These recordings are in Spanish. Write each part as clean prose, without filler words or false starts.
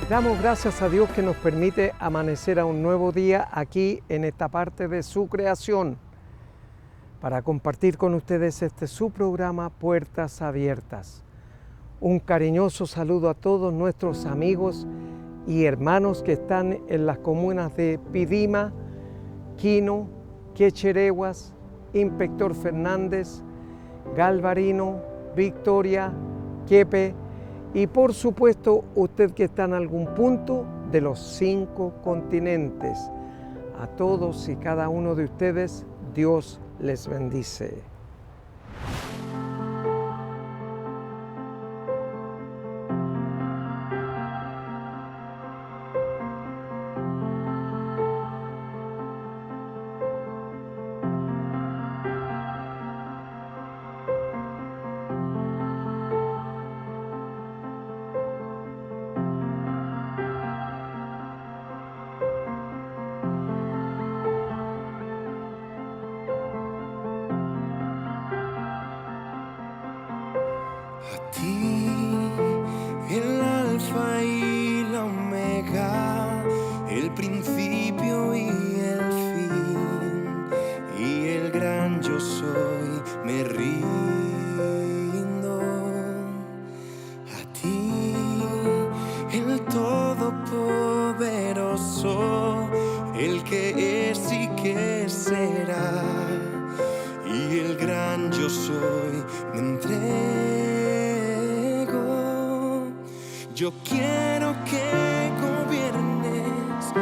Damos gracias a Dios que nos permite amanecer a un nuevo día aquí en esta parte de su creación para compartir con ustedes su programa Puertas Abiertas. Un cariñoso saludo a todos nuestros amigos y hermanos que están en las comunas de Pidima, Quino, Quecherehuas, Inspector Fernández, Galvarino, Victoria, Quepe y por supuesto usted que está en algún punto de los 5 continentes. A todos y cada uno de ustedes, Dios les bendice. A ti, el alfa y la omega, el principio y el fin, y el gran yo soy, me rindo. A ti, el todopoderoso, el que es y que será, y el gran yo soy, me entrego. Yo quiero que gobiernes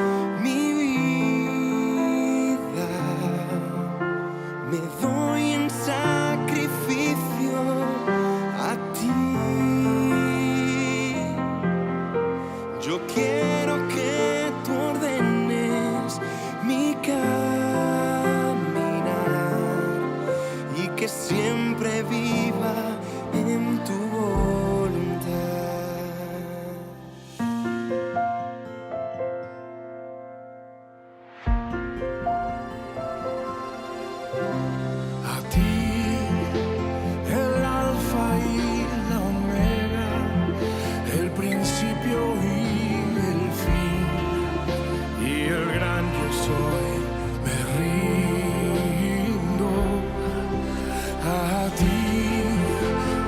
mi vida. Me doy en sacrificio a ti. Yo quiero que tú ordenes mi caminar y que siempre viva en tu voluntad. A ti, el alfa y la omega, el principio y el fin, y el gran yo soy, me rindo. A ti,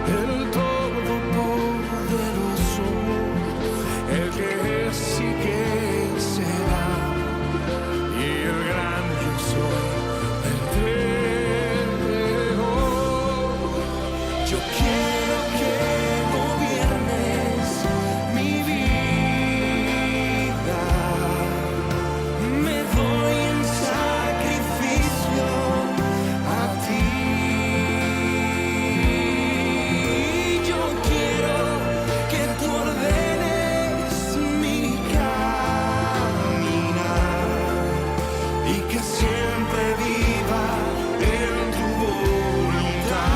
el todopoderoso, el que es y que será, y el gran yo soy, me entrego. Yo quiero que gobiernes mi vida. Me doy en sacrificio a ti. Yo quiero que tú ordenes mi caminar y que siempre viva en tu voluntad.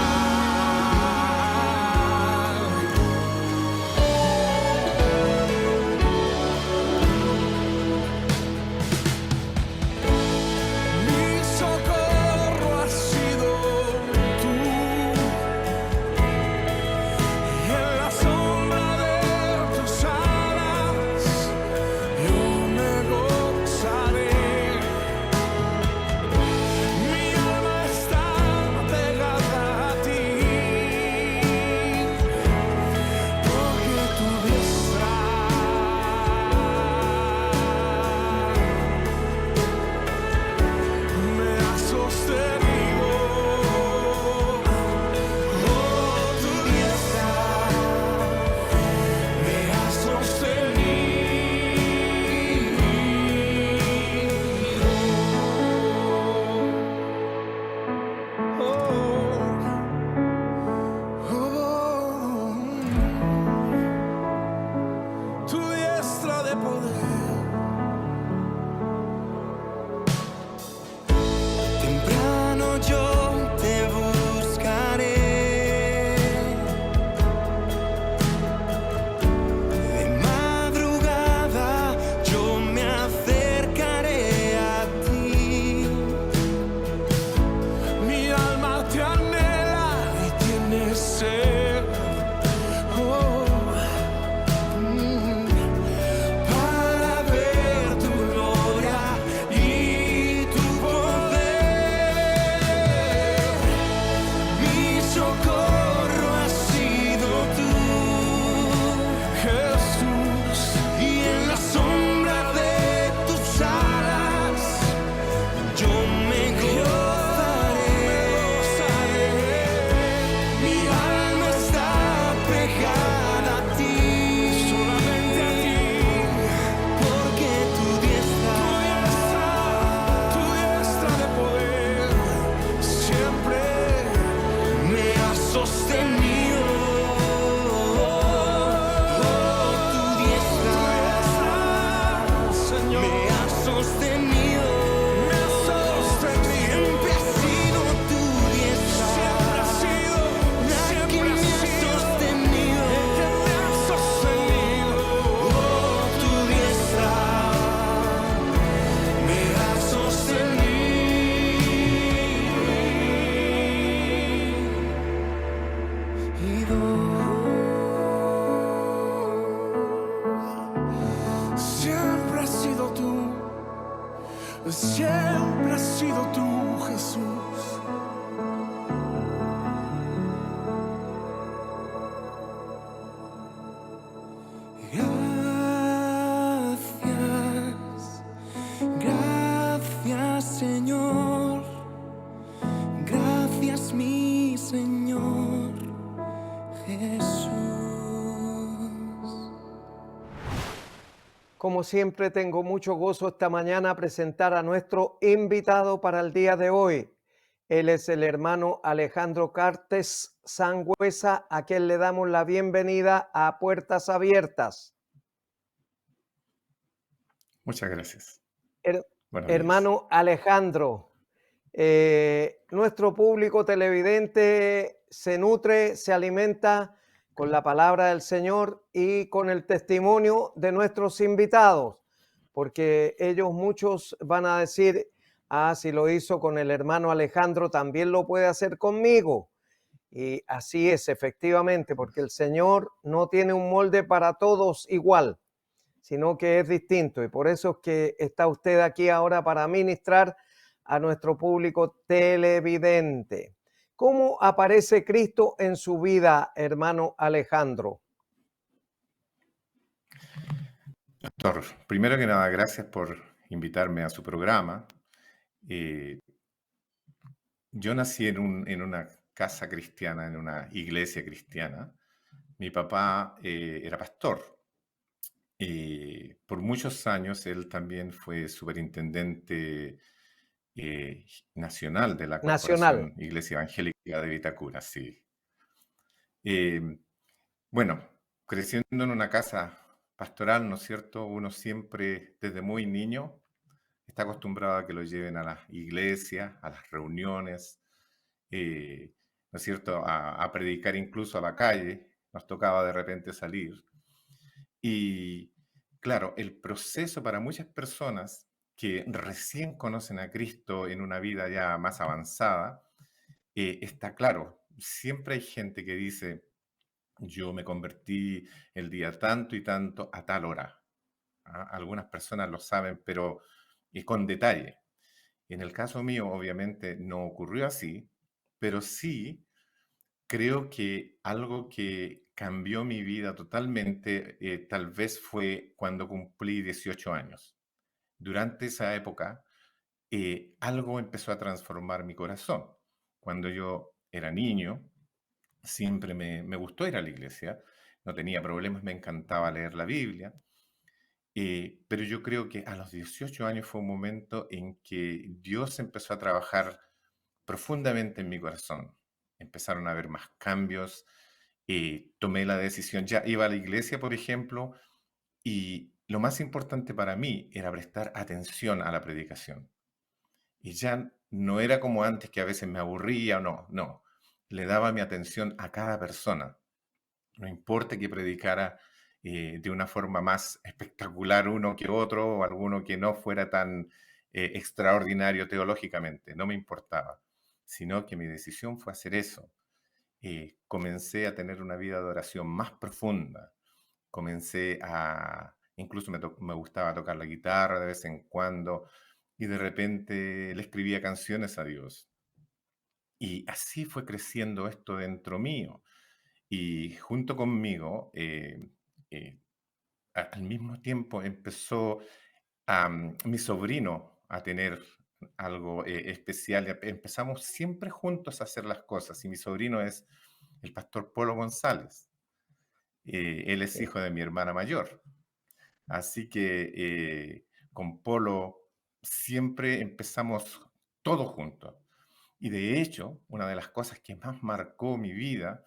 socorro has sido tú, Jesús, y en la sombra de tus alas yo me gozaré. Mi alma está pegada a ti, solamente a ti, porque tu diestra de poder siempre me ha sostenido. Tu diestra, Señor, me ha sostenido. Siempre ha sido tu diestra, la que me ha sostenido. Tu diestra me ha sostenido. Siempre has sido tú, siempre has sido tú, Jesús. Gracias, gracias, Señor. Gracias, mi Señor Jesús. Como siempre, tengo mucho gozo esta mañana a presentar a nuestro invitado para el día de hoy. Él es el hermano Alejandro Cartes Sangüesa, a quien le damos la bienvenida a Puertas Abiertas. Muchas gracias. Buenos días. Hermano Alejandro, nuestro público televidente se nutre, se alimenta con la palabra del Señor y con el testimonio de nuestros invitados, porque ellos muchos van a decir, si lo hizo con el hermano Alejandro, también lo puede hacer conmigo. Y así es, efectivamente, porque el Señor no tiene un molde para todos igual, sino que es distinto. Y por eso es que está usted aquí ahora para ministrar a nuestro público televidente. ¿Cómo aparece Cristo en su vida, hermano Alejandro? Doctor, primero que nada, gracias por invitarme a su programa. Yo nací en una casa cristiana, en una iglesia cristiana. Mi papá era pastor. Por muchos años él también fue superintendente nacional de la Corporación Iglesia Evangélica de Vitacura, sí. Bueno, creciendo en una casa pastoral, ¿no es cierto? Uno siempre, desde muy niño, está acostumbrado a que lo lleven a las iglesias, a las reuniones, ¿no es cierto? A predicar incluso a la calle. Nos tocaba de repente salir. Y claro, el proceso para muchas personas que recién conocen a Cristo en una vida ya más avanzada, está claro. Siempre hay gente que dice, yo me convertí el día tanto y tanto a tal hora. Algunas personas lo saben, pero con detalle. En el caso mío, obviamente, no ocurrió así, pero sí creo que algo que cambió mi vida totalmente, tal vez fue cuando cumplí 18 años. Durante esa época, algo empezó a transformar mi corazón. Cuando yo era niño, siempre me gustó ir a la iglesia, no tenía problemas, me encantaba leer la Biblia, pero yo creo que a los 18 años fue un momento en que Dios empezó a trabajar profundamente en mi corazón. Empezaron a haber más cambios, tomé la decisión, ya iba a la iglesia, por ejemplo, y lo más importante para mí era prestar atención a la predicación. Y ya no era como antes, que a veces me aburría o no. Le daba mi atención a cada persona. No importa que predicara de una forma más espectacular uno que otro, o alguno que no fuera tan extraordinario teológicamente, no me importaba, sino que mi decisión fue hacer eso. Comencé a tener una vida de oración más profunda. Incluso me gustaba tocar la guitarra de vez en cuando, y de repente le escribía canciones a Dios. Y así fue creciendo esto dentro mío. Y junto conmigo, eh, al mismo tiempo empezó mi sobrino a tener algo especial. Empezamos siempre juntos a hacer las cosas. Y mi sobrino es el pastor Polo González. Él es Sí. hijo de mi hermana mayor. Así que con Polo siempre empezamos todos juntos. Y de hecho, una de las cosas que más marcó mi vida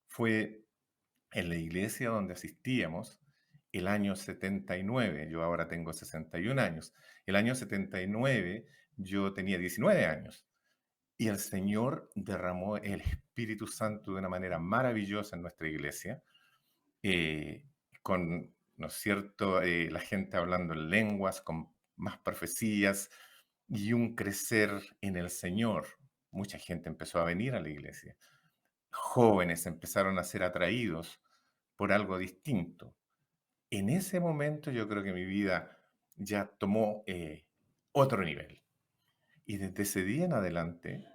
fue en la iglesia donde asistíamos el año 79. Yo ahora tengo 61 años. El año 79 yo tenía 19 años. Y el Señor derramó el Espíritu Santo de una manera maravillosa en nuestra iglesia, eh, con, ¿no es cierto?, la gente hablando en lenguas, con más profecías y un crecer en el Señor. Mucha gente empezó a venir a la iglesia. Jóvenes empezaron a ser atraídos por algo distinto. En ese momento yo creo que mi vida ya tomó otro nivel. Y desde ese día en adelante,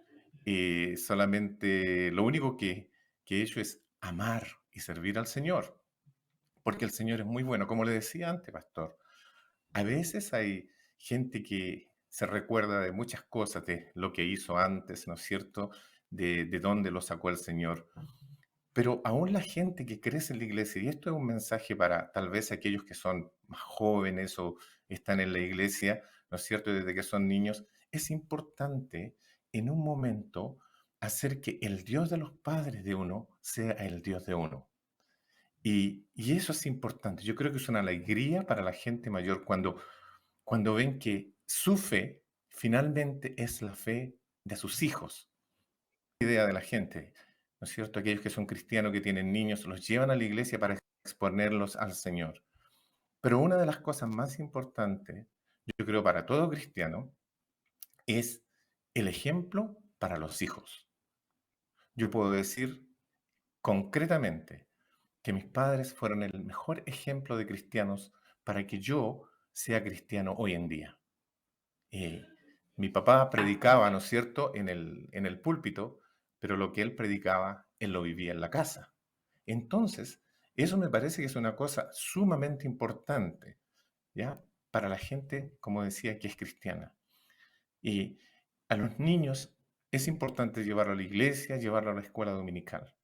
solamente lo único que he hecho es amar y servir al Señor, porque el Señor es muy bueno. Como le decía antes, pastor, a veces hay gente que se recuerda de muchas cosas, de lo que hizo antes, ¿no es cierto? De dónde lo sacó el Señor. Pero aún la gente que crece en la iglesia, y esto es un mensaje para tal vez aquellos que son más jóvenes o están en la iglesia, ¿no es cierto?, desde que son niños, es importante en un momento hacer que el Dios de los padres de uno sea el Dios de uno. Y eso es importante. Yo creo que es una alegría para la gente mayor cuando ven que su fe finalmente es la fe de sus hijos. Idea de la gente, ¿no es cierto? Aquellos que son cristianos, que tienen niños, los llevan a la iglesia para exponerlos al Señor. Pero una de las cosas más importantes, yo creo, para todo cristiano, es el ejemplo para los hijos. Yo puedo decir concretamente que mis padres fueron el mejor ejemplo de cristianos para que yo sea cristiano hoy en día. Eh, Mi papá predicaba, ¿no es cierto?, en el púlpito, pero lo que él predicaba, él lo vivía en la casa. Entonces, eso me parece que es una cosa sumamente importante, ¿ya? Para la gente, como decía, que es cristiana. Y a los niños es importante llevarlo a la iglesia, llevarlo a la escuela dominical.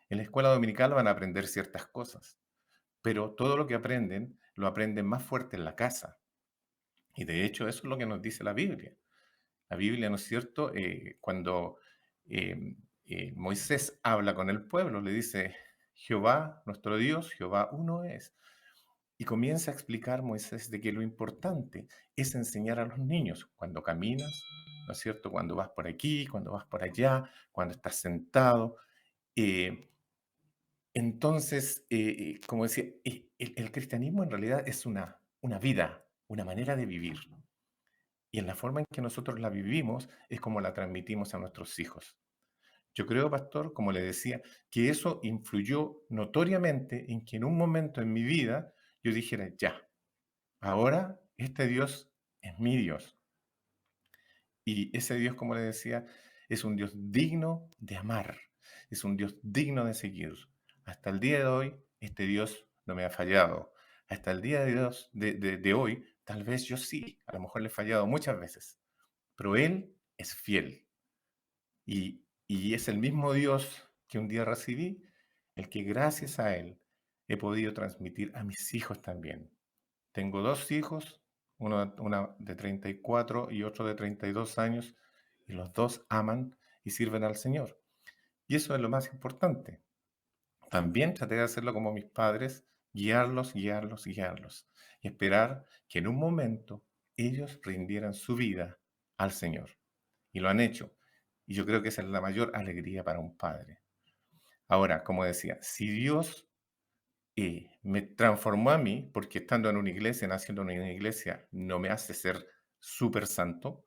En la escuela dominical van a aprender ciertas cosas, pero todo lo que aprenden, lo aprenden más fuerte en la casa. Y de hecho, eso es lo que nos dice la Biblia. La Biblia, ¿no es cierto? Cuando Moisés habla con el pueblo, le dice, Jehová, nuestro Dios, Jehová uno es. Y comienza a explicar Moisés de que lo importante es enseñar a los niños cuando caminas, ¿no es cierto? Cuando vas por aquí, cuando vas por allá, cuando estás sentado. Eh, como decía, el cristianismo en realidad es una vida, una manera de vivir. Y en la forma en que nosotros la vivimos es como la transmitimos a nuestros hijos. Yo creo, pastor, como le decía, que eso influyó notoriamente en que en un momento en mi vida yo dijera, ya, ahora este Dios es mi Dios. Y ese Dios, como le decía, es un Dios digno de amar, es un Dios digno de seguir. Hasta el día de hoy, este Dios no me ha fallado. Hasta el día de, Dios, de hoy, tal vez yo sí, a lo mejor le he fallado muchas veces, pero Él es fiel y es el mismo Dios que un día recibí, el que gracias a Él he podido transmitir a mis hijos también. Tengo dos hijos, una de 34 y otro de 32 años, y los dos aman y sirven al Señor. Y eso es lo más importante. También traté de hacerlo como mis padres, guiarlos, guiarlos, guiarlos, y esperar que en un momento ellos rindieran su vida al Señor. Y lo han hecho. Y yo creo que esa es la mayor alegría para un padre. Ahora, como decía, si Dios me transformó a mí, porque estando en una iglesia, naciendo en una iglesia, no me hace ser súper santo,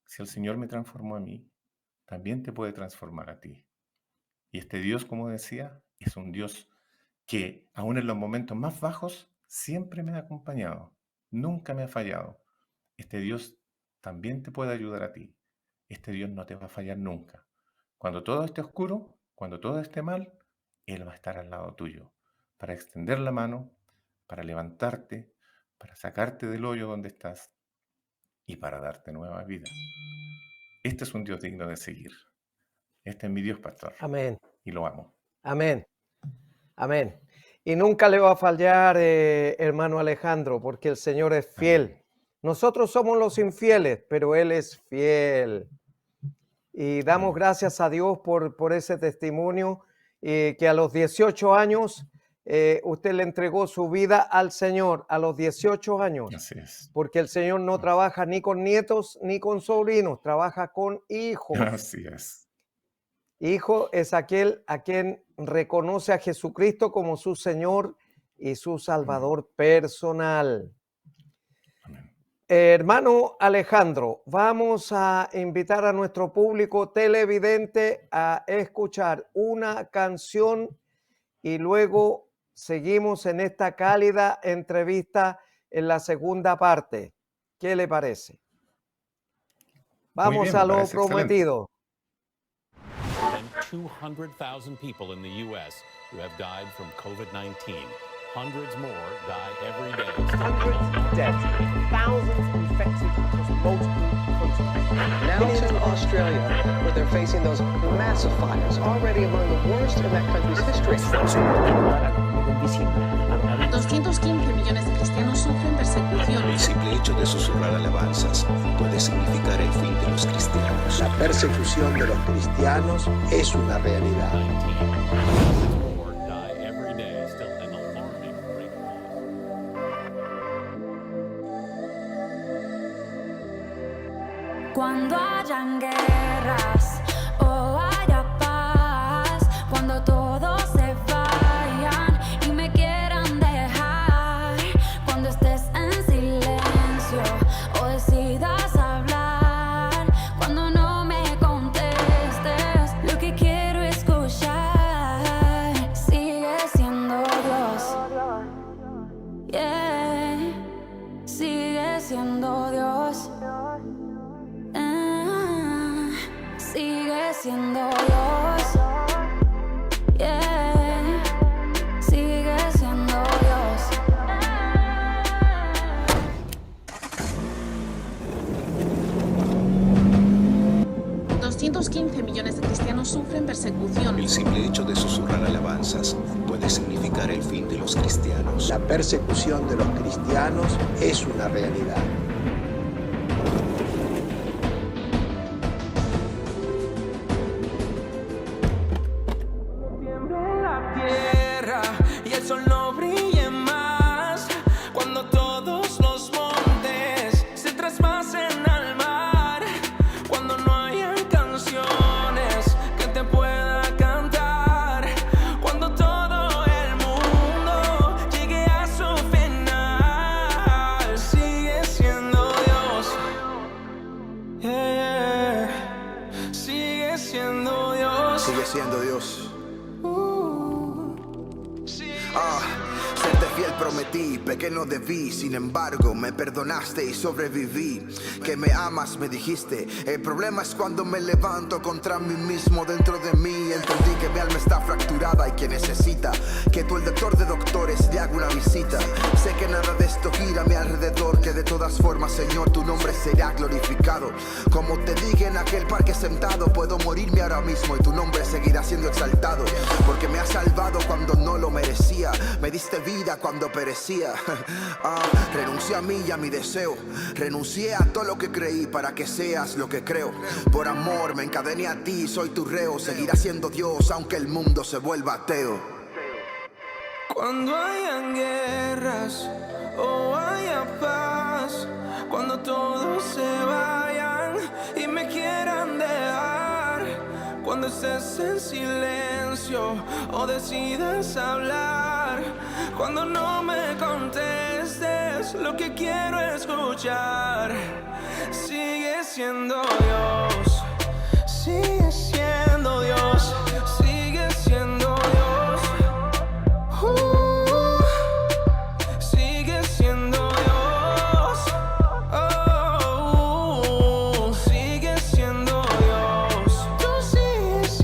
si el Señor me transformó a mí, también te puede transformar a ti. Y este Dios, como decía, es un Dios que aún en los momentos más bajos siempre me ha acompañado, nunca me ha fallado. Este Dios también te puede ayudar a ti. Este Dios no te va a fallar nunca. Cuando todo esté oscuro, cuando todo esté mal, Él va a estar al lado tuyo para extender la mano, para levantarte, para sacarte del hoyo donde estás y para darte nueva vida. Este es un Dios digno de seguir. Este es mi Dios, pastor, Amén. y lo amo. Amén. Amén. Y nunca le va a fallar, hermano Alejandro, porque el Señor es fiel. Amén. Nosotros somos los infieles, pero Él es fiel. Y damos Amén. gracias a Dios por ese testimonio, que a los 18 años usted le entregó su vida al Señor, a los 18 años. Así es. Porque el Señor no trabaja ni con nietos ni con sobrinos, trabaja con hijos. Así es. Hijo es aquel a quien reconoce a Jesucristo como su Señor y su Salvador personal. Amén. Hermano Alejandro, vamos a invitar a nuestro público televidente a escuchar una canción y luego seguimos en esta cálida entrevista en la segunda parte. ¿Qué le parece? Vamos bien, a me lo parece excelente. prometido. than 200,000 people in the U.S. who have died from COVID-19. Hundreds more die every day. Hundreds dead, thousands infected across multiple continents. Now to Australia, where they're facing those massive fires, already among the worst in that country's history. 215 millones de cristianos sufren persecución. El simple hecho de susurrar alabanzas puede significar el fin de los cristianos. La persecución de los cristianos es una realidad. More die every day, still an alarming rate. Cuando hayan guerras o haya paz, cuando todos se vayan y me quieran dejar, cuando estés en silencio o decidas hablar, cuando no me contestes lo que quiero escuchar, sigue siendo Dios, yeah, sigue siendo Dios. Sigue siendo Dios, yeah, sigue siendo Dios. 215 millones de cristianos sufren persecución. El simple hecho de susurrar alabanzas puede significar el fin de los cristianos. La persecución de los cristianos es una realidad. Y el sol no brille más cuando todos los montes se traspasen al mar, cuando no hayan canciones que te pueda cantar, cuando todo el mundo llegue a su final. Sigue siendo Dios, yeah. Sigue siendo Dios. Sigue siendo Dios. Serte fiel prometí, pequeño debí, sin embargo me perdonaste y sobreviví. Que me amas me dijiste, el problema es cuando me levanto contra mí mismo. Dentro de mí entendí que mi alma está fracturada y que necesita que tú, el doctor de doctores, le haga una visita. Sé que nada de esto gira a mi alrededor, que de todas formas, Señor, tu nombre será glorificado. Como te dije en aquel parque sentado, puedo morirme ahora mismo y tu nombre seguirá siendo exaltado. Porque me has salvado cuando no lo merecía, me diste vida cuando perecía. Renuncié a mí y a mi deseo, renuncié a todo lo que creí para que seas lo que creo. Por amor me encadené a ti, soy tu reo, seguirá siendo Dios aunque el mundo se vuelva ateo. Cuando hayan guerras o haya paz, cuando todos se vayan y me quieran dejar, cuando estés en silencio o decidas hablar, cuando no me contestes lo que quiero escuchar, sigue siendo Dios, sigue siendo Dios, sigue siendo Dios. Sigue siendo Dios, sigue siendo Dios, tú sigues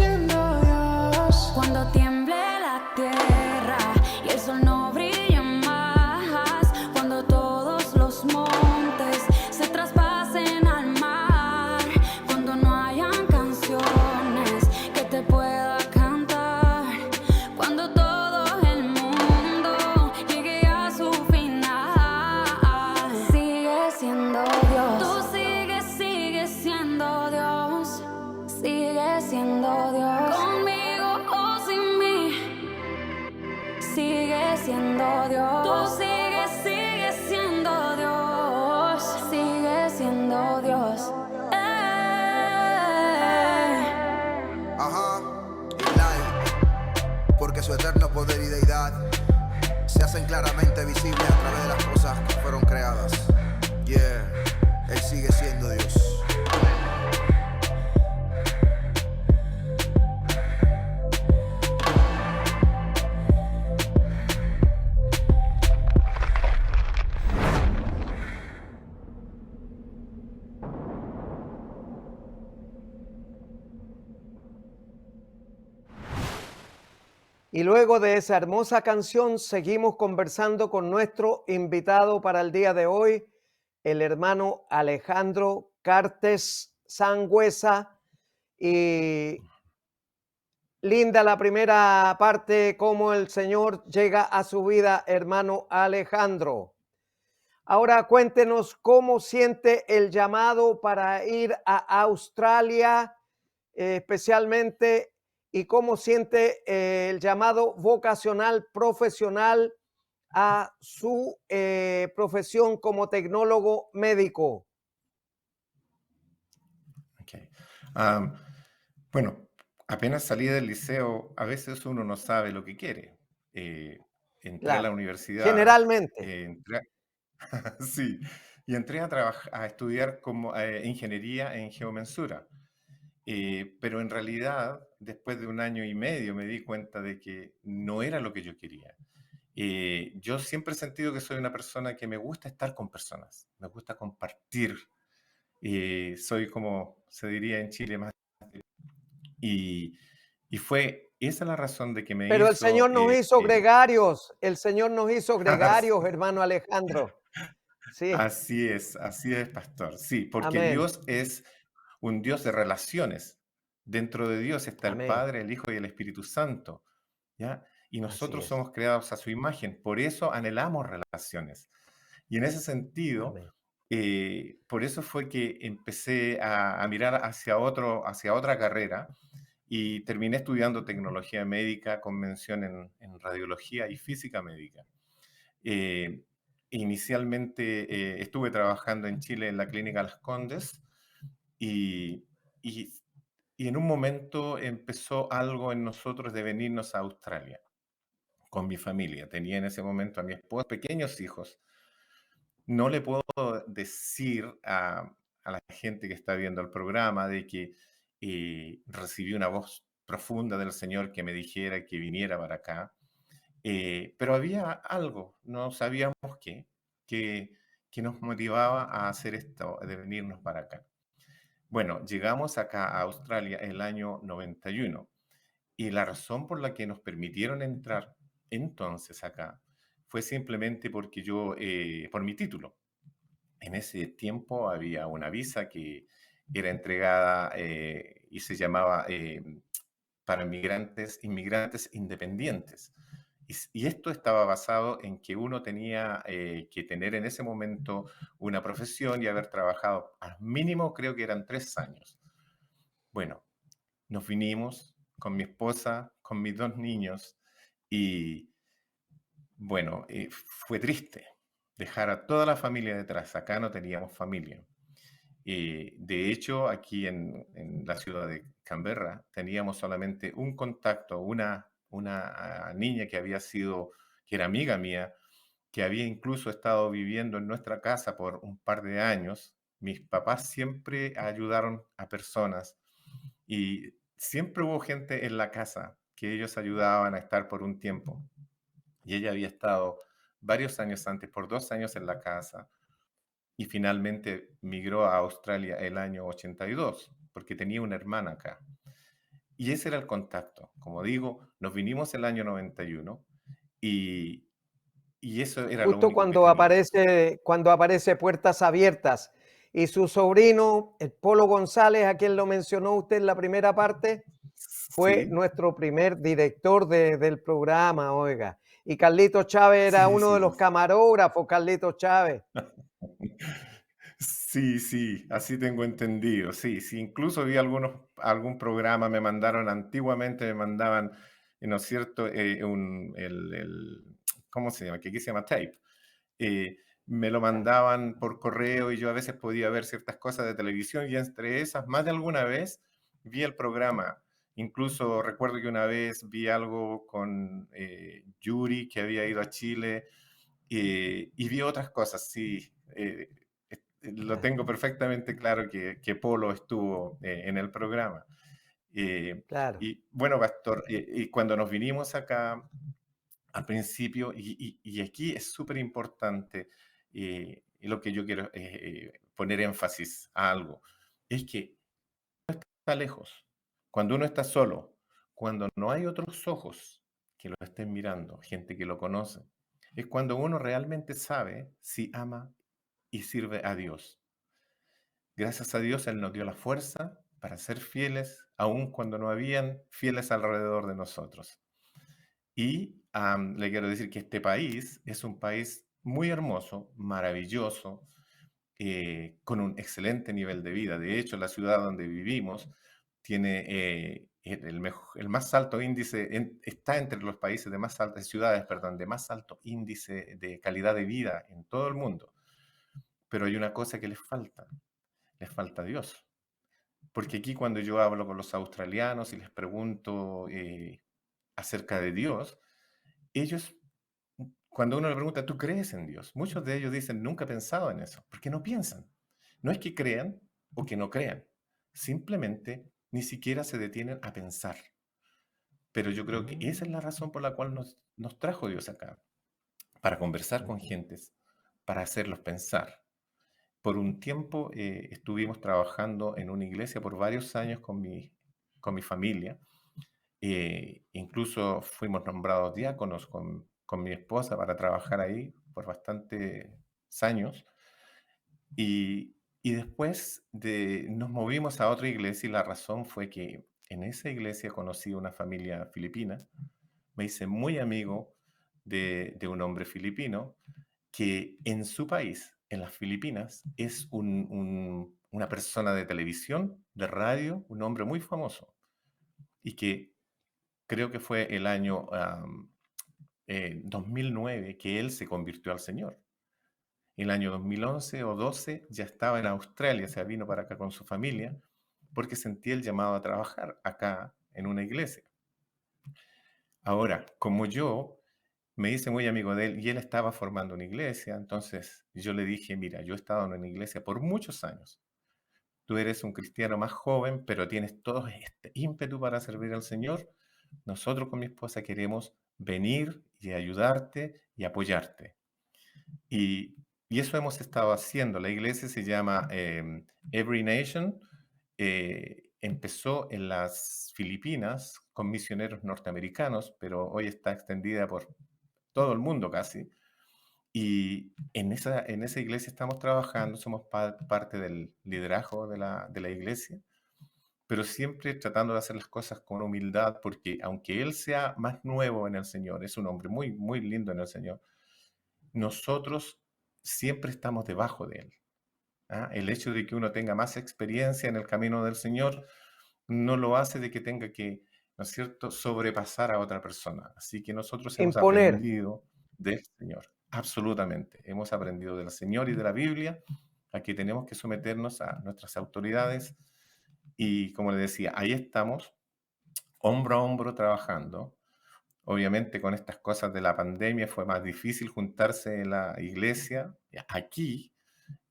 siendo Dios. Tú sigues siendo Dios. Sigues siendo Dios. Ajá, Live, porque su eterno poder y deidad se hacen claramente visibles a través de las cosas que fueron creadas. Yeah, Él sigue siendo Dios. Y luego de esa hermosa canción, seguimos conversando con nuestro invitado para el día de hoy, el hermano Alejandro Cartes Sangüesa. Y linda la primera parte, cómo el Señor llega a su vida, hermano Alejandro. Ahora cuéntenos cómo siente el llamado para ir a Australia, especialmente, y cómo siente el llamado vocacional profesional a su profesión como tecnólogo médico. Okay. Bueno, apenas salí del liceo, a veces uno no sabe lo que quiere. Entré a la Claro, universidad, generalmente. sí, y entré a estudiar como ingeniería en geomensura. Pero en realidad, después de 1 año y medio, me di cuenta de que no era lo que yo quería. Yo siempre he sentido que soy una persona que me gusta estar con personas, me gusta compartir. Soy, como se diría en Chile, más. Y fue esa la razón de que me Pero el hizo... Señor nos hizo gregarios, el Señor nos hizo así gregarios, hermano Alejandro. Sí, así es, pastor. Sí, porque amén, Dios es un Dios de relaciones. Dentro de Dios está el amén. Padre, el Hijo y el Espíritu Santo, ¿ya? Y Así nosotros es, somos creados a su imagen, por eso anhelamos relaciones. Y en ese sentido, amén. por eso fue que empecé a mirar hacia otra carrera y terminé estudiando tecnología médica con mención en radiología y física médica. Eh, Inicialmente estuve trabajando en Chile en la Clínica Las Condes y, y, y en un momento empezó algo en nosotros de venirnos a Australia con mi familia. Tenía en ese momento a mi esposa, pequeños hijos. No le puedo decir a la gente que está viendo el programa de que recibí una voz profunda del Señor que me dijera que viniera para acá. Pero había algo, no sabíamos qué, que, que nos motivaba a hacer esto, de venirnos para acá. Bueno, llegamos acá a Australia el año 91 y la razón por la que nos permitieron entrar entonces acá fue simplemente porque por mi título. En ese tiempo había una visa que era entregada y se llamaba para inmigrantes independientes. Y esto estaba basado en que uno tenía que tener en ese momento una profesión y haber trabajado al mínimo, creo que eran 3 años. Bueno, nos vinimos con mi esposa, con mis 2 niños y bueno, fue triste dejar a toda la familia detrás. Acá no teníamos familia. De hecho, aquí en la ciudad de Canberra teníamos solamente un contacto, una niña que era amiga mía, que había incluso estado viviendo en nuestra casa por un par de años. Mis papás siempre ayudaron a personas y siempre hubo gente en la casa que ellos ayudaban a estar por un tiempo. Y ella había estado varios años antes, por 2 años en la casa, y finalmente migró a Australia el año 82, porque tenía una hermana acá. Y ese era el contacto. Como digo, nos vinimos el año 91 y, y eso era lo Justo único que teníamos. cuando aparece Puertas Abiertas. Y su sobrino, el Polo González, a quien lo mencionó usted en la primera parte, fue Sí, nuestro primer director del programa, oiga. Y Carlitos Chávez era sí, uno de sí. los camarógrafos, Carlitos Chávez. Sí, sí, así tengo entendido. Sí, sí, incluso vi algún programa, antiguamente me mandaban, ¿no es cierto? ¿cómo se llama? Que aquí se llama tape. Me lo mandaban por correo y yo a veces podía ver ciertas cosas de televisión y entre esas, más de alguna vez, vi el programa. Incluso recuerdo que una vez vi algo con Yuri, que había ido a Chile, y vi otras cosas, sí. Lo tengo perfectamente claro que Polo estuvo en el programa. Claro. Y bueno, Pastor, y cuando nos vinimos acá al principio, y aquí es súper importante, y lo que yo quiero poner énfasis a algo, es que está lejos, cuando uno está solo, cuando no hay otros ojos que lo estén mirando, gente que lo conoce, es cuando uno realmente sabe si ama y sirve a Dios. Gracias a Dios, Él nos dio la fuerza para ser fieles, aun cuando no habían fieles alrededor de nosotros. Y le quiero decir que este país es un país muy hermoso, maravilloso, con un excelente nivel de vida. De hecho, la ciudad donde vivimos tiene el más alto índice, está entre los países de más altas ciudades, perdón, de más alto índice de calidad de vida en todo el mundo. Pero hay una cosa que les falta Dios. Porque aquí cuando yo hablo con los australianos y les pregunto acerca de Dios, ellos, cuando uno le pregunta, ¿tú crees en Dios? Muchos de ellos dicen, nunca he pensado en eso, porque no piensan. No es que crean o que no crean, simplemente ni siquiera se detienen a pensar. Pero yo creo que esa es la razón por la cual nos trajo Dios acá, para conversar con gentes, para hacerlos pensar. Por un tiempo estuvimos trabajando en una iglesia por varios años con mi familia. Incluso fuimos nombrados diáconos con mi esposa para trabajar ahí por bastantes años. Y después nos movimos a otra iglesia y la razón fue que en esa iglesia conocí una familia filipina. Me hice muy amigo de un hombre filipino que en su país, en las Filipinas, es una persona de televisión, de radio, un hombre muy famoso y que creo que fue el año 2009 que él se convirtió al Señor. En el año 2011 o 12 ya estaba en Australia, se vino para acá con su familia porque sentía el llamado a trabajar acá en una iglesia. Ahora, como yo me hice muy amigo de él y él estaba formando una iglesia, entonces yo le dije, mira, yo he estado en una iglesia por muchos años. Tú eres un cristiano más joven, pero tienes todo este ímpetu para servir al Señor. Nosotros con mi esposa queremos venir y ayudarte y apoyarte. Y eso hemos estado haciendo. La iglesia se llama Every Nation. Empezó en las Filipinas con misioneros norteamericanos, pero hoy está extendida por todo el mundo casi. Y en esa iglesia estamos trabajando, somos parte del liderazgo de la iglesia, pero siempre tratando de hacer las cosas con humildad, porque aunque él sea más nuevo en el Señor, es un hombre muy, muy lindo en el Señor, nosotros siempre estamos debajo de él. El hecho de que uno tenga más experiencia en el camino del Señor no lo hace de que tenga que, ¿no es cierto?, sobrepasar a otra persona. Así que nosotros hemos aprendido del Señor. Absolutamente. Hemos aprendido del Señor y de la Biblia a que tenemos que someternos a nuestras autoridades. Y como le decía, ahí estamos, hombro a hombro trabajando. Obviamente con estas cosas de la pandemia fue más difícil juntarse en la iglesia. Aquí,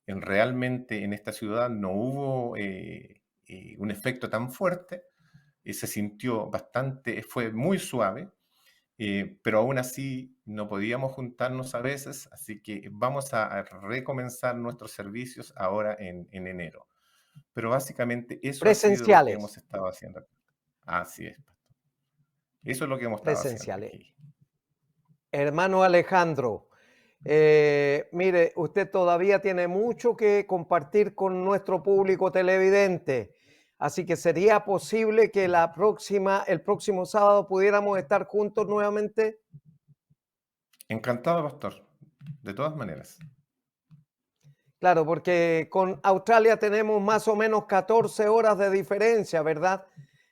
realmente en esta ciudad no hubo un efecto tan fuerte. Se sintió bastante, fue muy suave. Pero aún así no podíamos juntarnos a veces, así que vamos a recomenzar nuestros servicios ahora en enero. Pero básicamente eso ha sido lo que hemos estado haciendo aquí. Así es, pastor. Eso es lo que hemos estado haciendo aquí. Hermano Alejandro, mire, usted todavía tiene mucho que compartir con nuestro público televidente. Así que sería posible que el próximo sábado pudiéramos estar juntos nuevamente. Encantado, pastor. De todas maneras. Claro, porque con Australia tenemos más o menos 14 horas de diferencia, ¿verdad?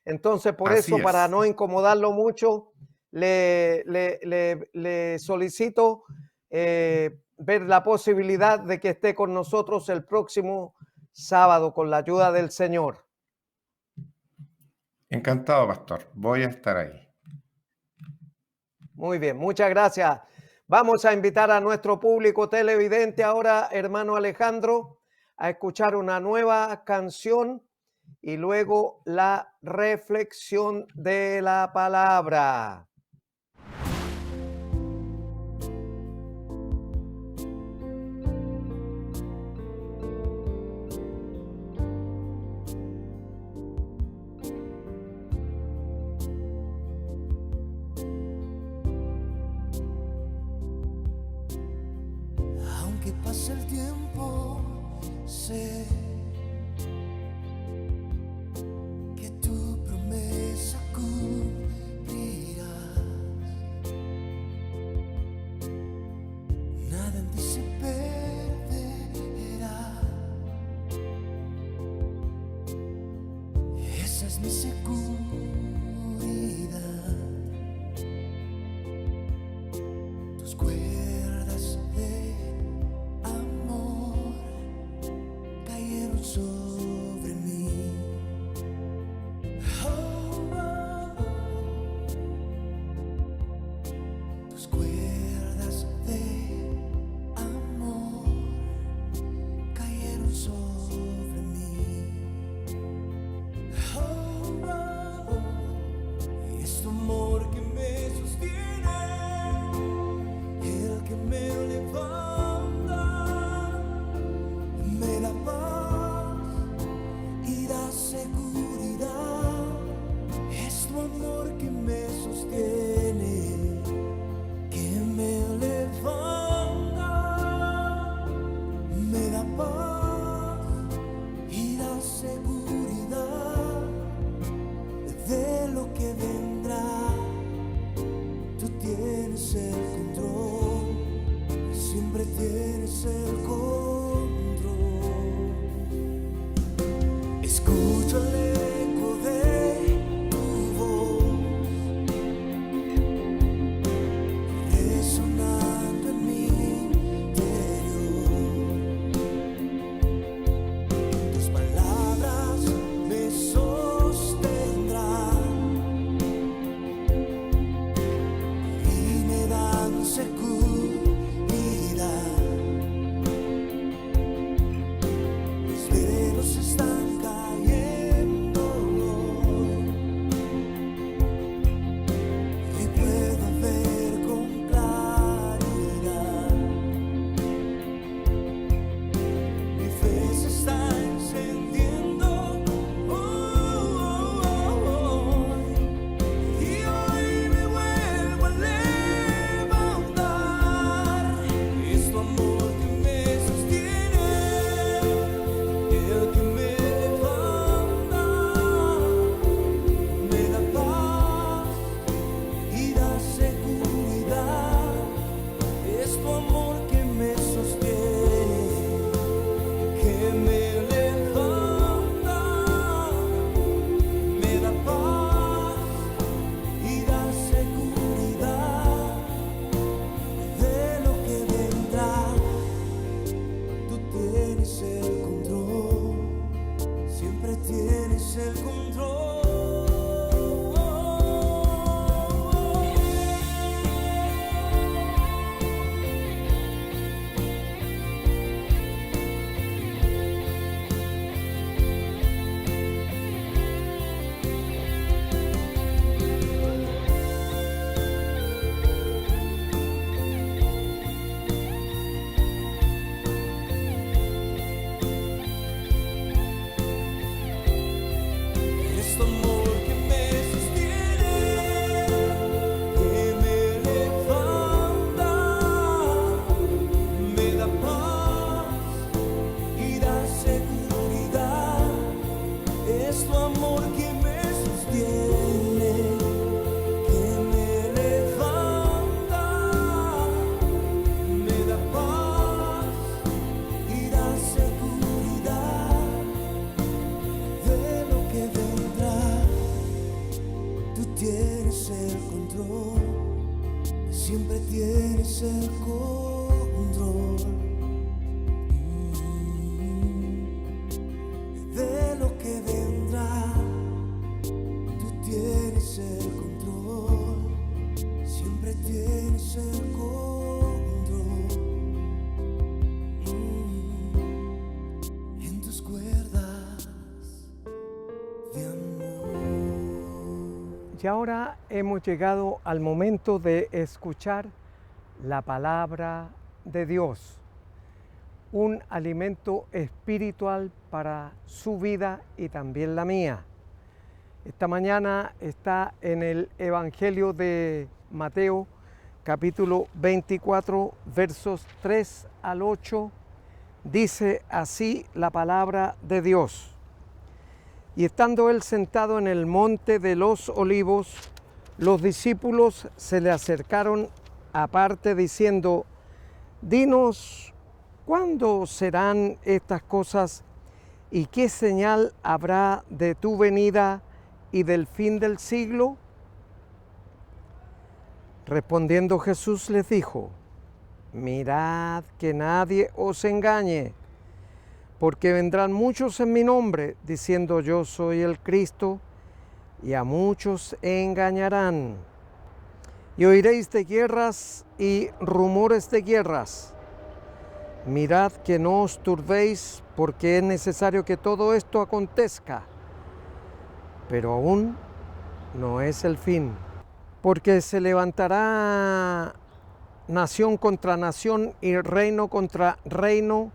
Entonces, por eso, para no incomodarlo mucho, le solicito ver la posibilidad de que esté con nosotros el próximo sábado con la ayuda del Señor. Encantado, pastor. Voy a estar ahí. Muy bien, muchas gracias. Vamos a invitar a nuestro público televidente ahora, hermano Alejandro, a escuchar una nueva canción y luego la reflexión de la palabra. Aunque pase el tiempo, sé que tu promesa cumplirás. Nada en ti se perderá. Esa es mi seguridad. Tus cuerdas de amor cayeron siempre tienes el control de lo que vendrá. Tú tienes el control, siempre tienes el control en tus cuerdas de amor. Y ahora hemos llegado al momento de escuchar la palabra de Dios, un alimento espiritual para su vida y también la mía. Esta mañana está en el Evangelio de Mateo, capítulo 24, versos 3 al 8. Dice así la palabra de Dios. Y estando él sentado en el monte de los olivos, los discípulos se le acercaron aparte diciendo: Dinos, ¿cuándo serán estas cosas y qué señal habrá de tu venida y del fin del siglo? Respondiendo Jesús les dijo: Mirad que nadie os engañe, porque vendrán muchos en mi nombre, diciendo yo soy el Cristo, y a muchos engañarán. Y oiréis de guerras y rumores de guerras. Mirad que no os turbéis, porque es necesario que todo esto acontezca, pero aún no es el fin. Porque se levantará nación contra nación y reino contra reino,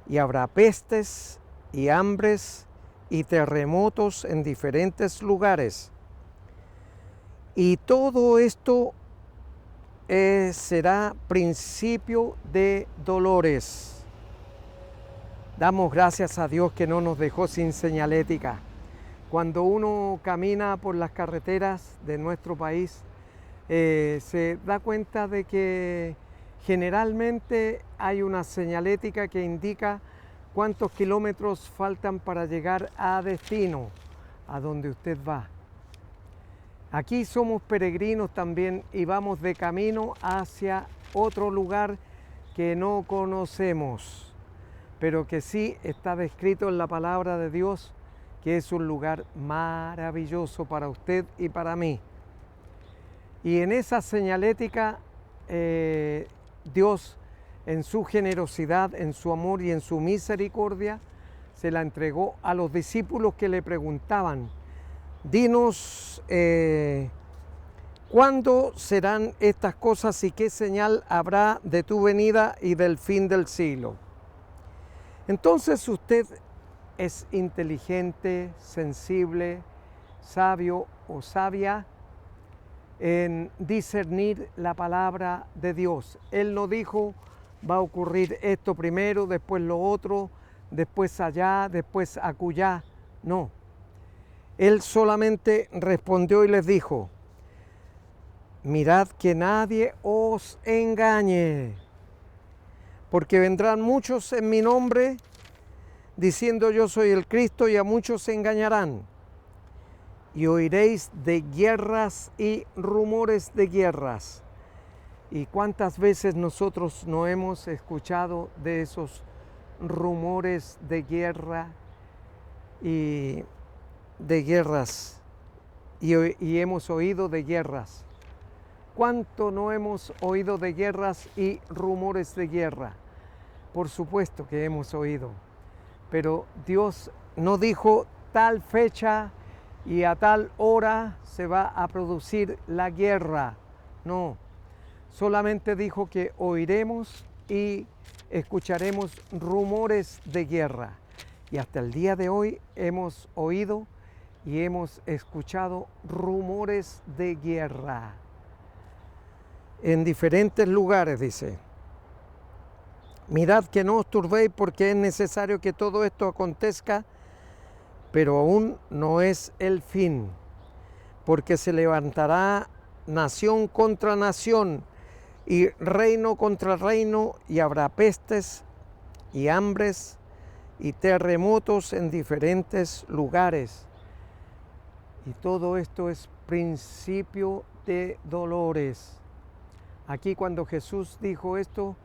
y habrá pestes y hambres y terremotos en diferentes lugares. Y todo esto será principio de dolores. Damos gracias a Dios que no nos dejó sin señalética. Cuando uno camina por las carreteras de nuestro país, se da cuenta de que generalmente hay una señalética que indica cuántos kilómetros faltan para llegar a destino, a donde usted va. Aquí somos peregrinos también y vamos de camino hacia otro lugar que no conocemos, pero que sí está descrito en la palabra de Dios, que es un lugar maravilloso para usted y para mí. Y en esa señalética, Dios, en su generosidad, en su amor y en su misericordia, se la entregó a los discípulos que le preguntaban: dinos, ¿cuándo serán estas cosas y qué señal habrá de tu venida y del fin del siglo? Entonces usted es inteligente, sensible, sabio o sabia en discernir la palabra de Dios. Él no dijo: va a ocurrir esto primero, después lo otro, después allá, después acullá. No. Él solamente respondió y les dijo: mirad que nadie os engañe, porque vendrán muchos en mi nombre, diciendo yo soy el Cristo, y a muchos se engañarán. Y oiréis de guerras y rumores de guerras. ¿Y cuántas veces nosotros no hemos escuchado de esos rumores de guerra y de guerras? Y hemos oído de guerras. ¿Cuánto no hemos oído de guerras y rumores de guerra? Por supuesto que hemos oído, pero Dios no dijo tal fecha y a tal hora se va a producir la guerra. No, solamente dijo que oiremos y escucharemos rumores de guerra. Y hasta el día de hoy hemos oído y hemos escuchado rumores de guerra en diferentes lugares, dice. Mirad que no os turbéis, porque es necesario que todo esto acontezca, pero aún no es el fin, porque se levantará nación contra nación y reino contra reino, y habrá pestes y hambres y terremotos en diferentes lugares. Y todo esto es principio de dolores. Aquí cuando Jesús dijo esto,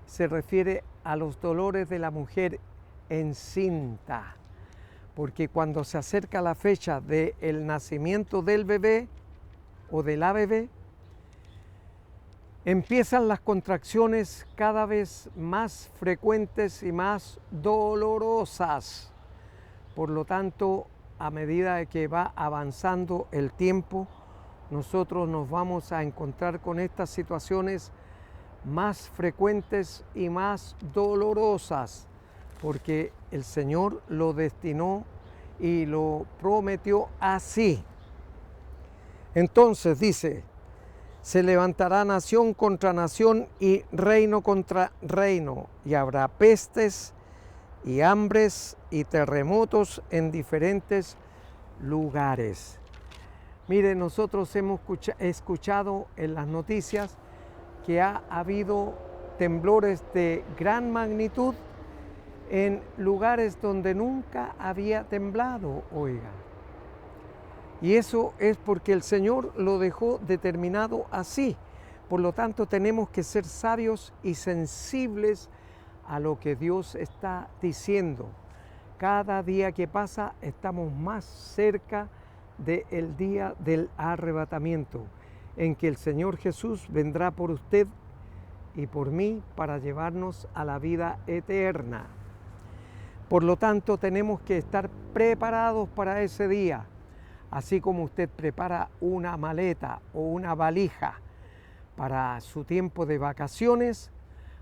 se refiere a los dolores de la mujer encinta, porque cuando se acerca la fecha del nacimiento del bebé o de la bebé, empiezan las contracciones cada vez más frecuentes y más dolorosas. Por lo tanto, a medida de que va avanzando el tiempo, nosotros nos vamos a encontrar con estas situaciones más frecuentes y más dolorosas, porque el Señor lo destinó y lo prometió así. Entonces dice, se levantará nación contra nación y reino contra reino, y habrá pestes y hambres y terremotos en diferentes lugares. Mire, nosotros hemos escuchado en las noticias que ha habido temblores de gran magnitud en lugares donde nunca había temblado, oiga. Y eso es porque el Señor lo dejó determinado así. Por lo tanto, tenemos que ser sabios y sensibles a lo que Dios está diciendo. Cada día que pasa estamos más cerca del día del arrebatamiento, en que el Señor Jesús vendrá por usted y por mí para llevarnos a la vida eterna. Por lo tanto, tenemos que estar preparados para ese día, así como usted prepara una maleta o una valija para su tiempo de vacaciones,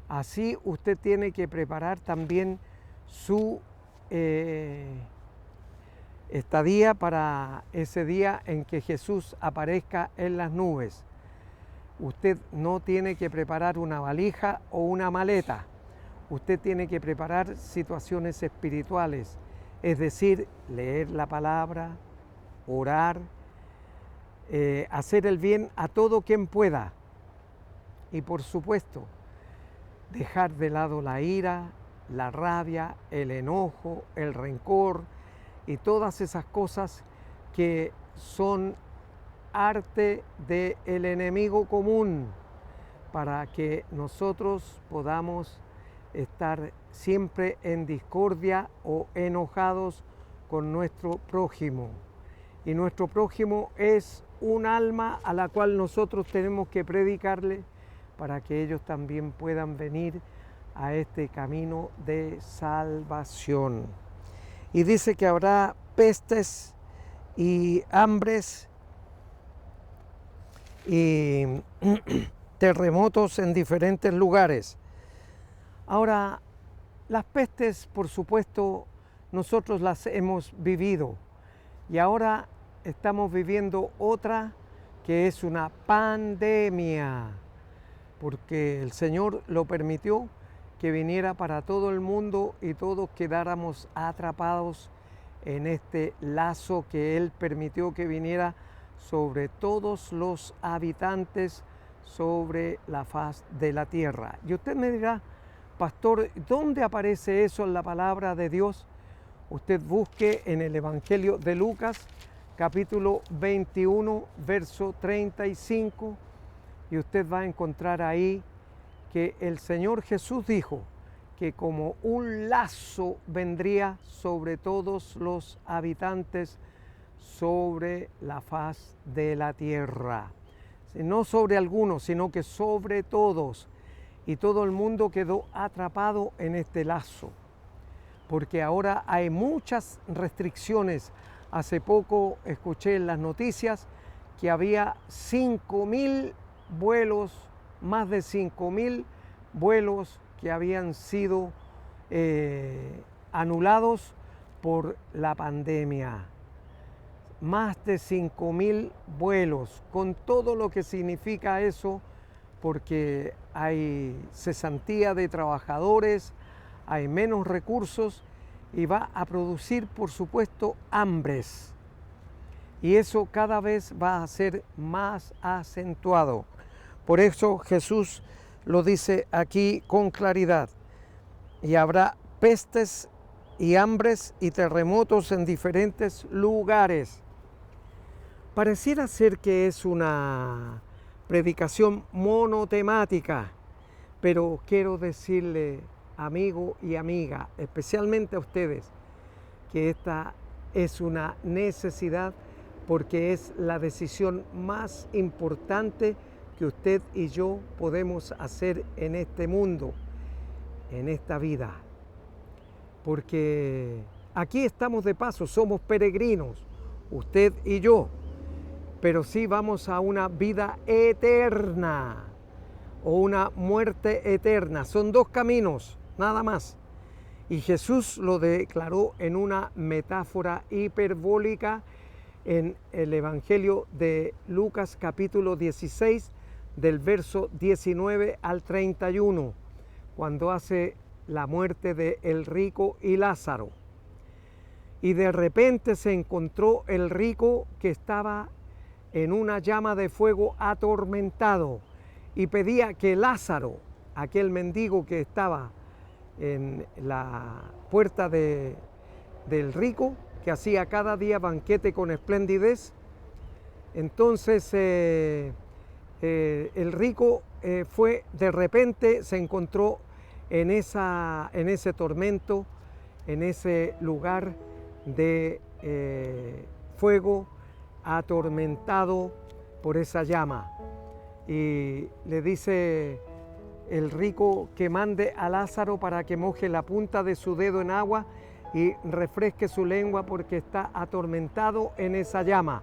así usted tiene que preparar también su estadía para ese día en que Jesús aparezca en las nubes. Usted no tiene que preparar una valija o una maleta. Usted tiene que preparar situaciones espirituales, es decir, leer la palabra, orar, hacer el bien a todo quien pueda. Y por supuesto, dejar de lado la ira, la rabia, el enojo, el rencor y todas esas cosas que son arte del enemigo común, para que nosotros podamos estar siempre en discordia o enojados con nuestro prójimo. Y nuestro prójimo es un alma a la cual nosotros tenemos que predicarle para que ellos también puedan venir a este camino de salvación. Y dice que habrá pestes y hambres y terremotos en diferentes lugares. Ahora, las pestes, por supuesto, nosotros las hemos vivido y ahora estamos viviendo otra que es una pandemia, porque el Señor lo permitió que viniera para todo el mundo y todos quedáramos atrapados en este lazo que Él permitió que viniera sobre todos los habitantes sobre la faz de la tierra. Y usted me dirá, pastor, ¿dónde aparece eso en la palabra de Dios? Usted busque en el Evangelio de Lucas, capítulo 21, verso 35, y usted va a encontrar ahí que el Señor Jesús dijo que como un lazo vendría sobre todos los habitantes sobre la faz de la tierra. No sobre algunos, sino que sobre todos. Y todo el mundo quedó atrapado en este lazo, porque ahora hay muchas restricciones. Hace poco escuché en las noticias que había 5.000 vuelos, más de 5.000 vuelos que habían sido anulados por la pandemia. Más de 5.000 vuelos, con todo lo que significa eso, porque hay cesantía de trabajadores, hay menos recursos y va a producir, por supuesto, hambres. Y eso cada vez va a ser más acentuado. Por eso Jesús lo dice aquí con claridad. Y habrá pestes y hambres y terremotos en diferentes lugares. Pareciera ser que es una predicación monotemática, pero quiero decirle, amigo y amiga, especialmente a ustedes, que esta es una necesidad porque es la decisión más importante que usted y yo podemos hacer en este mundo, en esta vida. Porque aquí estamos de paso, somos peregrinos, usted y yo, pero sí vamos a una vida eterna o una muerte eterna. Son dos caminos, nada más. Y Jesús lo declaró en una metáfora hiperbólica en el Evangelio de Lucas capítulo 16, del verso 19 al 31, cuando hace la muerte de el rico y Lázaro. Y de repente se encontró el rico que estaba en una llama de fuego atormentado y pedía que Lázaro, aquel mendigo que estaba en la puerta del rico, que hacía cada día banquete con esplendidez, entonces el rico de repente se encontró en ese tormento, en ese lugar de fuego, atormentado por esa llama. Y le dice el rico que mande a Lázaro para que moje la punta de su dedo en agua y refresque su lengua porque está atormentado en esa llama.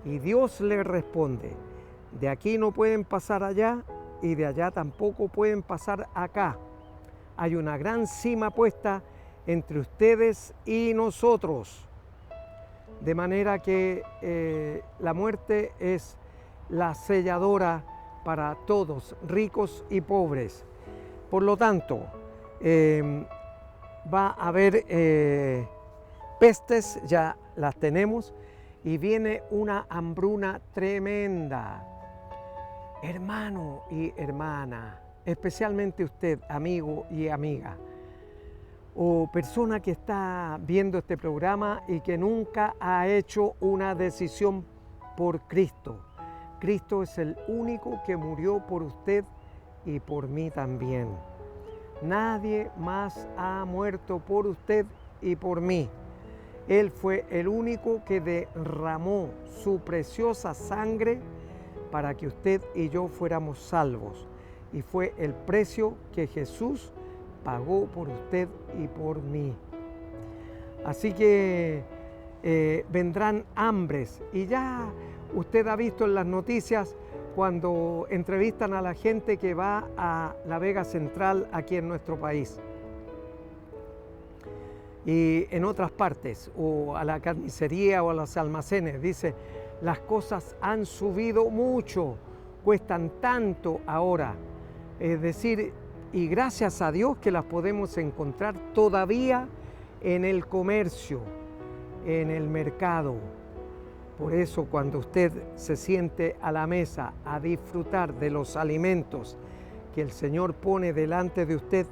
Y Dios le responde: de aquí no pueden pasar allá y de allá tampoco pueden pasar acá. Hay una gran cima puesta entre ustedes y nosotros. De manera que la muerte es la selladora para todos, ricos y pobres. Por lo tanto, va a haber pestes, ya las tenemos, y viene una hambruna tremenda. Hermano y hermana, especialmente usted, amigo y amiga, o persona que está viendo este programa y que nunca ha hecho una decisión por Cristo. Cristo es el único que murió por usted y por mí también. Nadie más ha muerto por usted y por mí. Él fue el único que derramó su preciosa sangre para que usted y yo fuéramos salvos. Y fue el precio que Jesús pagó por usted y por mí. Así que vendrán hambres. Y ya usted ha visto en las noticias cuando entrevistan a la gente que va a la Vega Central aquí en nuestro país y en otras partes, o a la carnicería o a los almacenes, dice: las cosas han subido mucho, cuestan tanto ahora. Es decir, y gracias a Dios que las podemos encontrar todavía en el comercio, en el mercado. Por eso, cuando usted se siente a la mesa a disfrutar de los alimentos que el Señor pone delante de usted,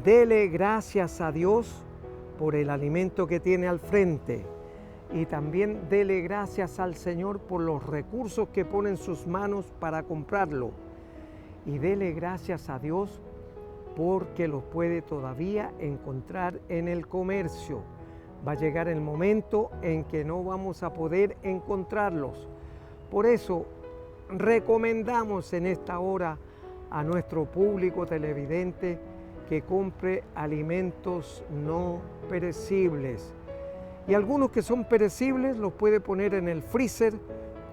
dele gracias a Dios por el alimento que tiene al frente y también dele gracias al Señor por los recursos que pone en sus manos para comprarlo. Y dele gracias a Dios porque los puede todavía encontrar en el comercio. Va a llegar el momento en que no vamos a poder encontrarlos. Por eso recomendamos en esta hora a nuestro público televidente que compre alimentos no perecibles. Y algunos que son perecibles los puede poner en el freezer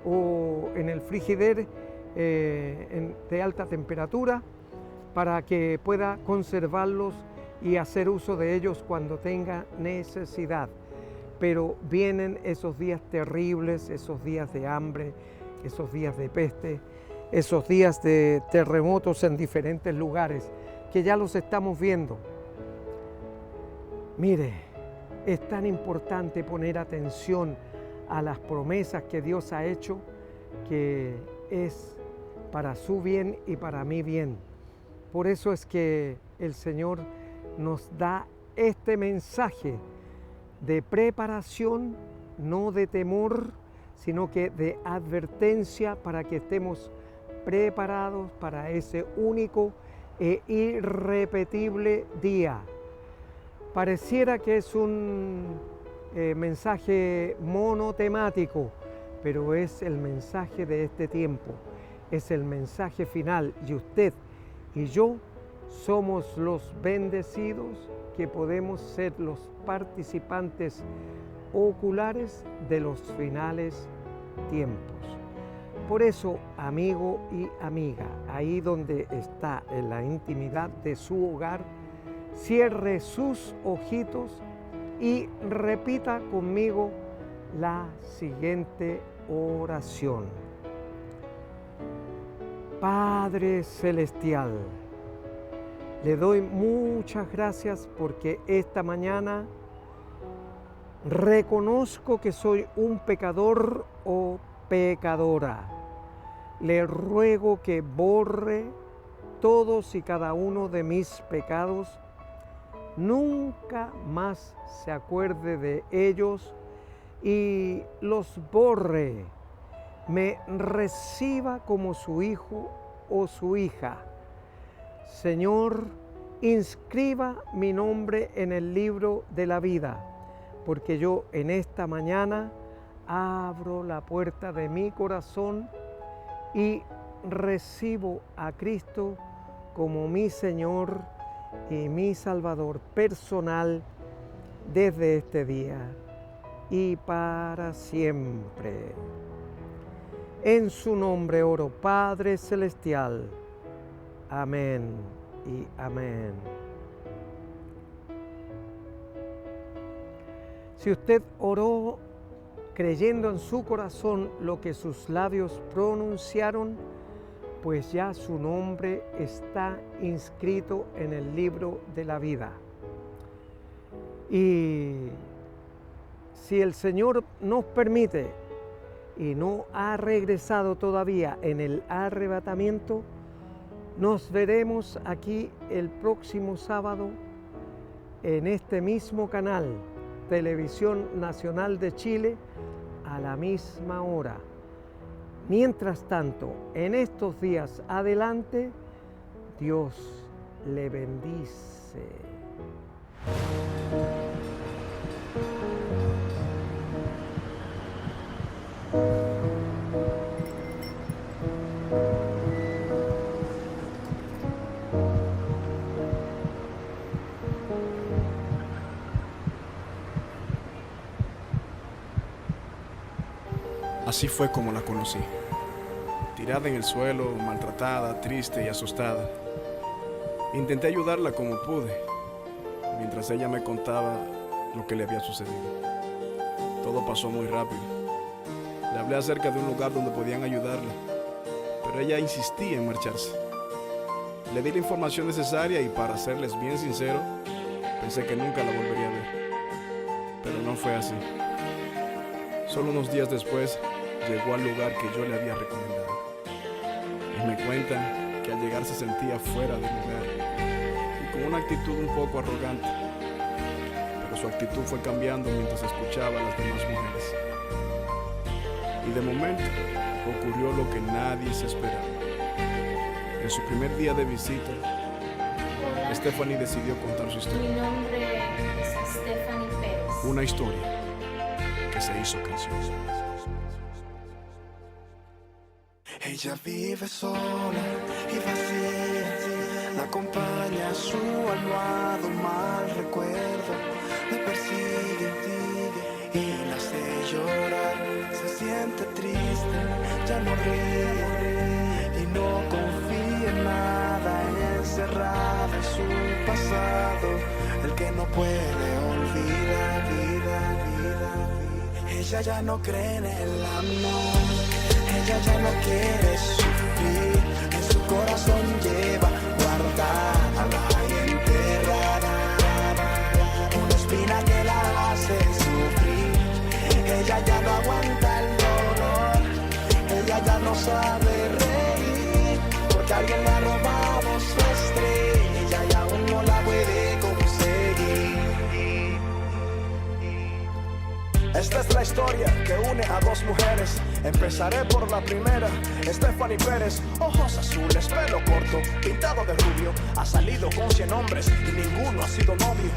o en el frigider de alta temperatura para que pueda conservarlos y hacer uso de ellos cuando tenga necesidad. Pero vienen esos días terribles, esos días de hambre, esos días de peste, esos días de terremotos en diferentes lugares, que ya los estamos viendo. Mire, es tan importante poner atención a las promesas que Dios ha hecho, que es para su bien y para mi bien. Por eso es que el Señor nos da este mensaje de preparación, no de temor, sino que de advertencia para que estemos preparados para ese único e irrepetible día. Pareciera que es un mensaje monotemático, pero es el mensaje de este tiempo, es el mensaje final, y usted y yo somos los bendecidos que podemos ser los participantes oculares de los finales tiempos. Por eso, amigo y amiga, ahí donde está en la intimidad de su hogar, cierre sus ojitos y repita conmigo la siguiente oración. Padre Celestial, le doy muchas gracias porque esta mañana reconozco que soy un pecador o pecadora. Le ruego que borre todos y cada uno de mis pecados, nunca más se acuerde de ellos y los borre, me reciba como su hijo o su hija. Señor, inscriba mi nombre en el libro de la vida, porque yo en esta mañana abro la puerta de mi corazón y recibo a Cristo como mi Señor y mi Salvador personal desde este día y para siempre. En su nombre oro, Padre Celestial. Amén y amén. Si usted oró creyendo en su corazón lo que sus labios pronunciaron, pues ya su nombre está inscrito en el libro de la vida. Y si el Señor nos permite y no ha regresado todavía en el arrebatamiento, nos veremos aquí el próximo sábado en este mismo canal, Televisión Nacional de Chile, a la misma hora. Mientras tanto, en estos días adelante, Dios le bendice. Así fue como la conocí. Tirada en el suelo, maltratada, triste y asustada. Intenté ayudarla como pude, mientras ella me contaba lo que le había sucedido. Todo pasó muy rápido. Le hablé acerca de un lugar donde podían ayudarla, pero ella insistía en marcharse. Le di la información necesaria y, para serles bien sincero, pensé que nunca la volvería a ver. Pero no fue así. Solo unos días después, llegó al lugar que yo le había recomendado. Y me cuentan que al llegar se sentía fuera del lugar y con una actitud un poco arrogante. Pero su actitud fue cambiando mientras escuchaba a las demás mujeres. Y de momento ocurrió lo que nadie se esperaba. En su primer día de visita, Stephanie decidió contar su historia. Mi nombre es Stephanie Pérez. Una historia que se hizo canción. Ella vive sola y vacía, la acompaña su almohado mal recuerdo, me persigue y la hace llorar, se siente triste, ya no ríe y no confía en nada, encerrada en su pasado, el que no puede olvidar, ella ya no cree en el amor. Ella ya no quiere sufrir, en su corazón lleva guardada y enterrada una espina que la hace sufrir. Ella ya no aguanta el dolor, ella ya no sabe reír, porque alguien le ha robado su estrella y aún no la puede conseguir. Esta es la historia que une a dos mujeres. Empezaré por la primera, Stephanie Pérez. Ojos azules, pelo corto, pintado de rubio. Ha salido con 100 hombres y ninguno ha sido novio.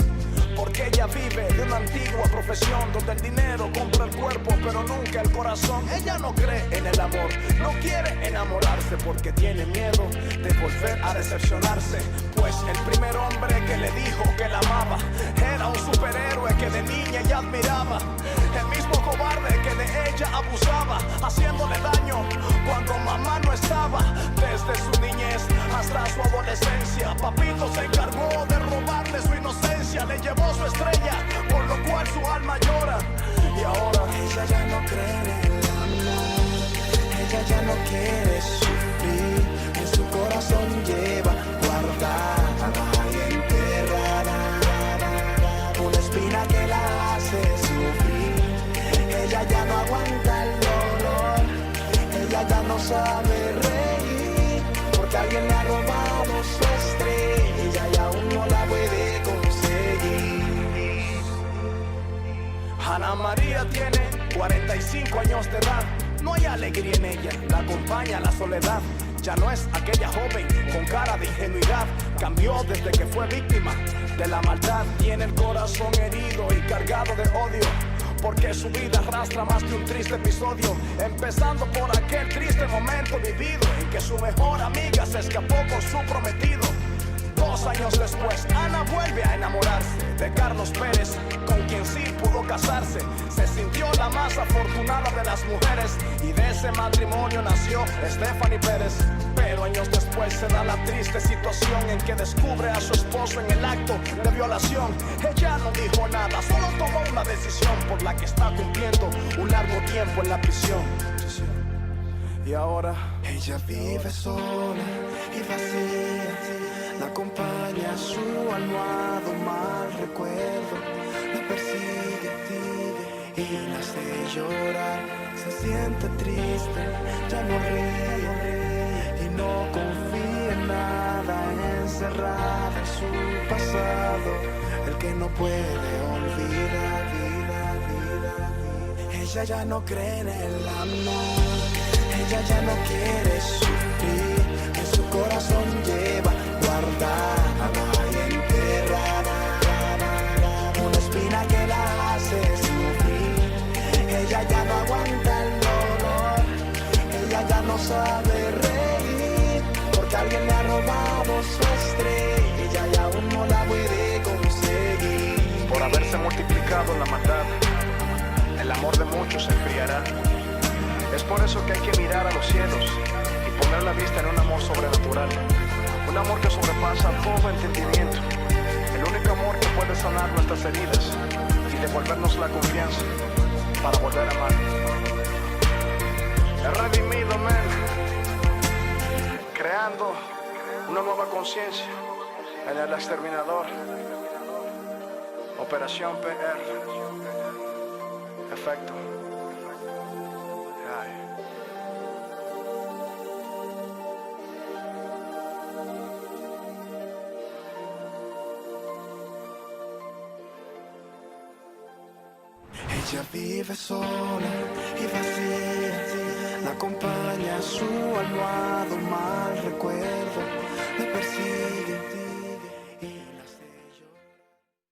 Porque ella vive de una antigua profesión donde el dinero compra el cuerpo pero nunca el corazón. Ella no cree en el amor, no quiere enamorarse porque tiene miedo de volver a decepcionarse. Pues el primer hombre que le dijo que la amaba era un superhéroe que de niña ella admiraba. El mismo cobarde que de ella abusaba, haciéndole daño cuando mamá no estaba. Desde su niñez hasta su adolescencia, papito se encargó de robarle su inocencia. Le llevó su estrella, por lo cual su alma llora. Y ahora ella ya no cree en el amor, ella ya no quiere sufrir. En su corazón lleva guardada y enterrada una espina que la hace sufrir. Ella ya no aguanta el dolor, ella ya no sabe reír, porque alguien le ha robado su estrella y aún no la puede conseguir. Ana María tiene 45 años de edad. No hay alegría en ella, la acompaña la soledad. Ya no es aquella joven con cara de ingenuidad. Cambió desde que fue víctima de la maldad. Tiene el corazón herido y cargado de odio, porque su vida arrastra más de un triste episodio. Empezando por aquel triste momento vivido en que su mejor amiga se escapó con su prometido. 2 años después, Ana vuelve a enamorarse de Carlos Pérez, con quien sí pudo casarse. Se sintió la más afortunada de las mujeres y de ese matrimonio nació Stephanie Pérez. Pero años después se da la triste situación en que descubre a su esposo en el acto de violación. Ella no dijo nada, solo tomó una decisión por la que está cumpliendo un largo tiempo en la prisión. Y ahora ella vive sola y vacía, la acompaña su almohado mal recuerdo, la persigue y la hace llorar. Se siente triste, ya no ríe y no confía en nada, encerrada en su pasado, el que no puede olvidar. Ella ya no cree en el amor, ella ya no quiere sufrir. En su corazón lleva guardada y enterrada una espina que la hace sufrir. Ella ya no aguanta el dolor, ella ya no sabe reír, porque alguien le ha robado su estrella y aún no la puede conseguir. por haberse multiplicado la maldad, el amor de muchos se enfriará. Es por eso que hay que mirar a los cielos y poner la vista en un amor sobrenatural, un amor que sobrepasa todo entendimiento, el único amor que puede sanar nuestras heridas y devolvernos la confianza para volver a amar. He redimido, man, creando una nueva conciencia en el exterminador. Operación PR. Efecto. Ay. Ella vive sola y vacía, la acompaña su almohado mal recuerdo, la persigue